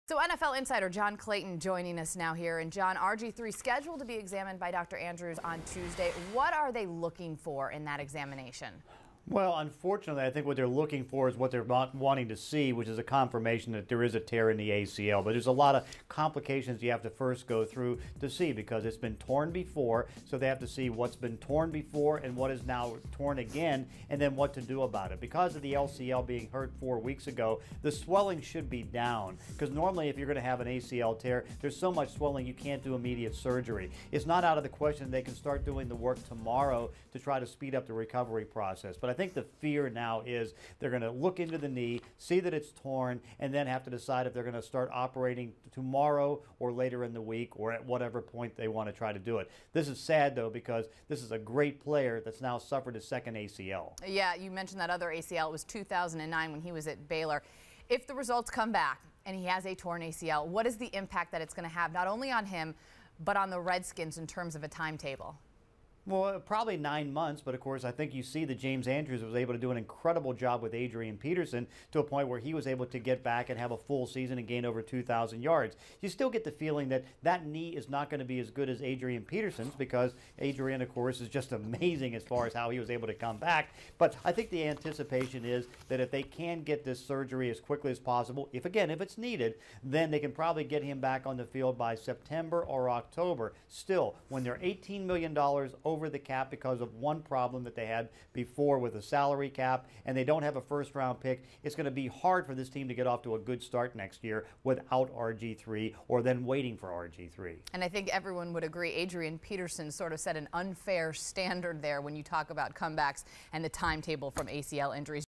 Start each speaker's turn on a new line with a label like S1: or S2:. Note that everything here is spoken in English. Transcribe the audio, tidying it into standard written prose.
S1: So NFL insider John Clayton joining us now here. And John, RG3 scheduled to be examined by Dr. Andrews on Tuesday. What are they looking for in that examination?
S2: Well, unfortunately, I think what they're looking for is what they're not wanting to see, which is a confirmation that there is a tear in the ACL. But there's a lot of complications you have to first go through to see, because it's been torn before. So they have to see what's been torn before and what is now torn again, and then what to do about it. Because of the LCL being hurt 4 weeks ago, the swelling should be down. Because normally if you're going to have an ACL tear, there's so much swelling you can't do immediate surgery. It's not out of the question they can start doing the work tomorrow to try to speed up the recovery process. But I think the fear now is they're going to look into the knee, see that it's torn, and then have to decide if they're going to start operating tomorrow or later in the week, or at whatever point they want to try to do it. This is sad, though, because this is a great player that's now suffered a second ACL.
S1: Yeah, you mentioned that other ACL. It was 2009 when he was at Baylor. If the results come back and he has a torn ACL, what is the impact that it's going to have, not only on him, but on the Redskins in terms of a timetable?
S2: Well, probably 9 months, but of course I think you see that James Andrews was able to do an incredible job with Adrian Peterson to a point where he was able to get back and have a full season and gain over 2,000 yards. You still get the feeling that that knee is not going to be as good as Adrian Peterson's, because Adrian, of course, is just amazing as far as how he was able to come back. But I think the anticipation is that if they can get this surgery as quickly as possible, if it's needed, then they can probably get him back on the field by September or October. Still, when they're $18 million over the cap because of one problem that they had before with the salary cap, and they don't have a first-round pick, it's going to be hard for this team to get off to a good start next year without RG3, or then waiting for RG3.
S1: And I think everyone would agree Adrian Peterson sort of set an unfair standard there when you talk about comebacks and the timetable from ACL injuries.